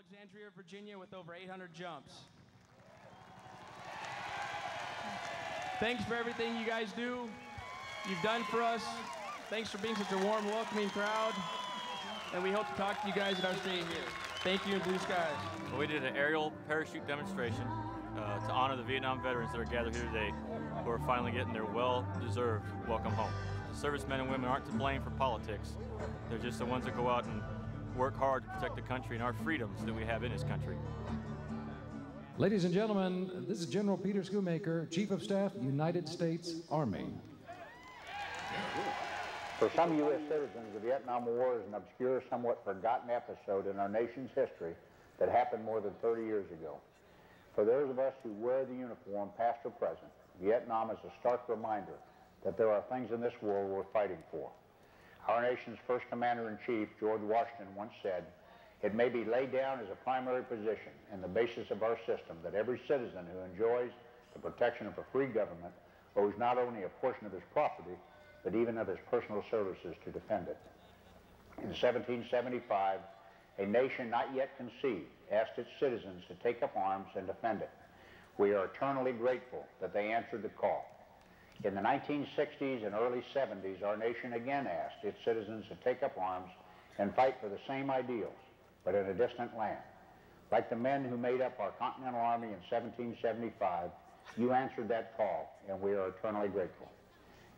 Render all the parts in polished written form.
Alexandria, Virginia, with over 800 jumps. Thanks for everything you guys do. You've done for us. Thanks for being such a warm, welcoming crowd. And we hope to talk to you guys at our stay here. Thank you, and blue skies. Well, we did an aerial parachute demonstration to honor the Vietnam veterans that are gathered here today, who are finally getting their well-deserved welcome home. The servicemen and women aren't to blame for politics. They're just the ones that go out and work hard to protect the country and our freedoms that we have in this country. Ladies and gentlemen, this is General Peter Schoonmaker, Chief of Staff, United States Army. For some U.S. citizens, the Vietnam War is an obscure, somewhat forgotten episode in our nation's history that happened more than 30 years ago. For those of us who wear the uniform, past or present, Vietnam is a stark reminder that there are things in this world worth fighting for. Our nation's first commander-in-chief, George Washington, once said, "It may be laid down as a primary position and the basis of our system that every citizen who enjoys the protection of a free government owes not only a portion of his property, but even of his personal services to defend it." In 1775, a nation not yet conceived asked its citizens to take up arms and defend it. We are eternally grateful that they answered the call. In the 1960s and early 70s, our nation again asked its citizens to take up arms and fight for the same ideals, but in a distant land. Like the men who made up our Continental Army in 1775, you answered that call, and we are eternally grateful.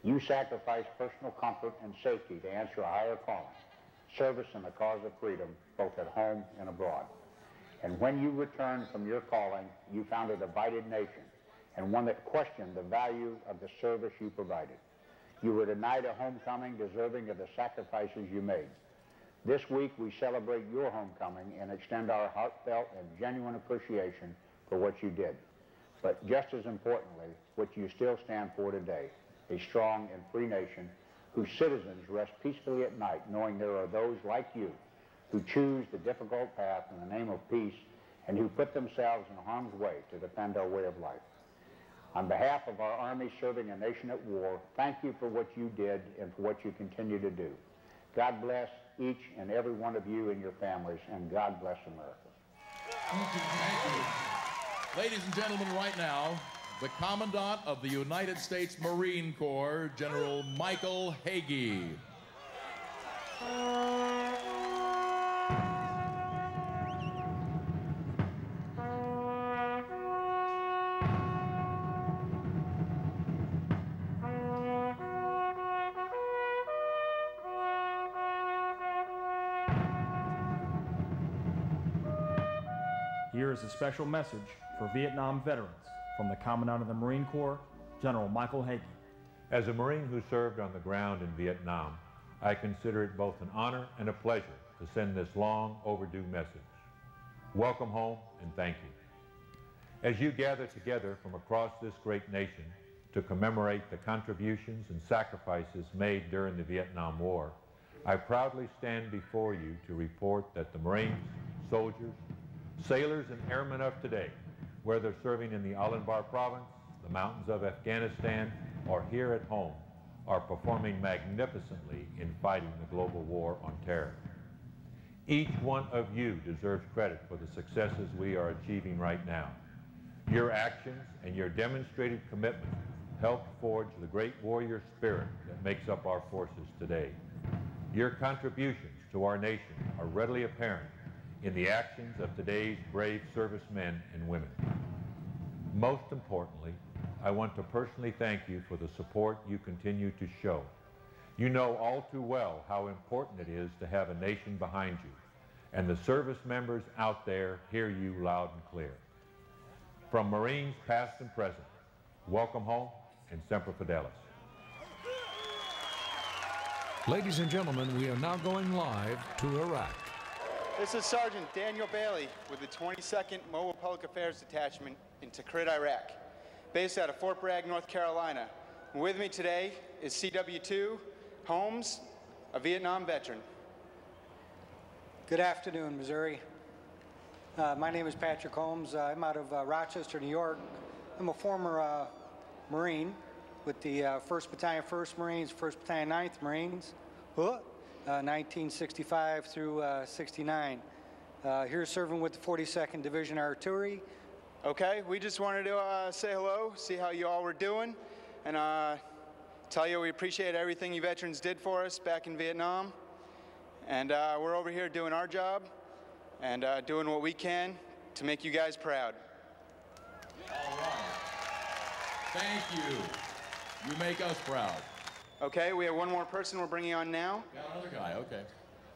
You sacrificed personal comfort and safety to answer a higher calling, service in the cause of freedom, both at home and abroad. And when you returned from your calling, you found a divided nation, and one that questioned the value of the service you provided. You were denied a homecoming deserving of the sacrifices you made. This week, we celebrate your homecoming and extend our heartfelt and genuine appreciation for what you did. But just as importantly, what you still stand for today, a strong and free nation whose citizens rest peacefully at night knowing there are those like you who choose the difficult path in the name of peace and who put themselves in harm's way to defend our way of life. On behalf of our Army serving a nation at war, thank you for what you did and for what you continue to do. God bless each and every one of you and your families, and God bless America. Thank you. Thank you. Ladies and gentlemen, right now, the Commandant of the United States Marine Corps, General Michael Hagee. Here is a special message for Vietnam veterans from the Commandant of the Marine Corps, General Michael Hagee. As a Marine who served on the ground in Vietnam, I consider it both an honor and a pleasure to send this long overdue message. Welcome home and thank you. As you gather together from across this great nation to commemorate the contributions and sacrifices made during the Vietnam War, I proudly stand before you to report that the Marines, soldiers, sailors and airmen of today, whether serving in the Al-Anbar province, the mountains of Afghanistan, or here at home, are performing magnificently in fighting the global war on terror. Each one of you deserves credit for the successes we are achieving right now. Your actions and your demonstrated commitment helped forge the great warrior spirit that makes up our forces today. Your contributions to our nation are readily apparent in the actions of today's brave servicemen and women. Most importantly, I want to personally thank you for the support you continue to show. You know all too well how important it is to have a nation behind you, and the service members out there hear you loud and clear. From Marines past and present, welcome home and Semper Fidelis. Ladies and gentlemen, we are now going live to Iraq. This is Sergeant Daniel Bailey with the 22nd Mobile Public Affairs Detachment in Tikrit, Iraq, based out of Fort Bragg, North Carolina. And with me today is CW2 Holmes, a Vietnam veteran. Good afternoon, Missouri. My name is Patrick Holmes. I'm out of Rochester, New York. I'm a former Marine with the 1st Battalion, 1st Marines, 1st Battalion, 9th Marines, 1965 through 69. Here serving with the 42nd Division Artillery. Okay, we just wanted to say hello, see how you all were doing, and tell you we appreciate everything you veterans did for us back in Vietnam. And we're over here doing our job and doing what we can to make you guys proud. All right. Thank you. You make us proud. Okay, we have one more person we're bringing on now. Got another guy, okay.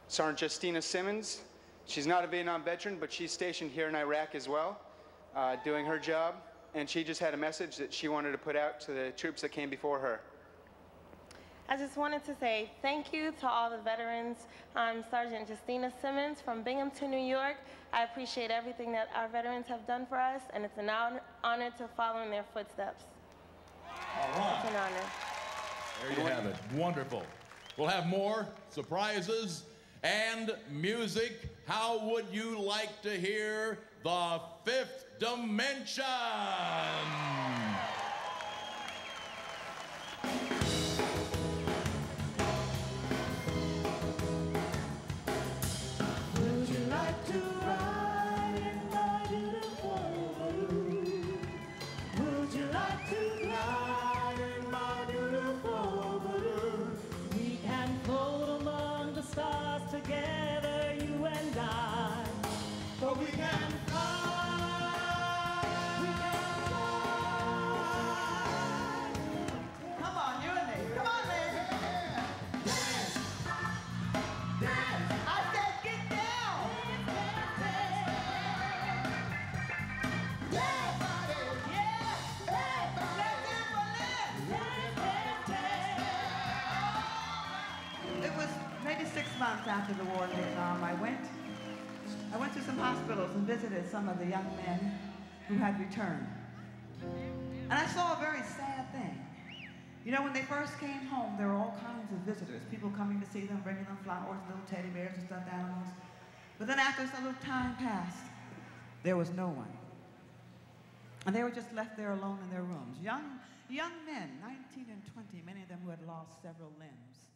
Sergeant Justina Simmons. She's not a Vietnam veteran, but she's stationed here in Iraq as well, doing her job. And she just had a message that she wanted to put out to the troops that came before her. I just wanted to say thank you to all the veterans. I'm Sergeant Justina Simmons from Binghamton, New York. I appreciate everything that our veterans have done for us, and it's an honor to follow in their footsteps. All right. It's an honor. There you have it. Wonderful. We'll have more surprises and music. How would you like to hear the Fifth Dimension? Would you like to ride in my beautiful balloon? Would you like to glide in my beautiful balloon? We can float among the stars together, you and I. But we can fly. We can fly. Come on, you and me. Come on, man. Dance. Dance. I said get down. It was maybe 6 months after the war in Vietnam. I went to some hospitals and visited some of the young men who had returned. And I saw a very sad thing. You know, when they first came home, there were all kinds of visitors, people coming to see them, bringing them flowers, little teddy bears and stuffed animals. But then after some little time passed, there was no one. And they were just left there alone in their rooms. Young men, 19 and 20, many of them who had lost several limbs.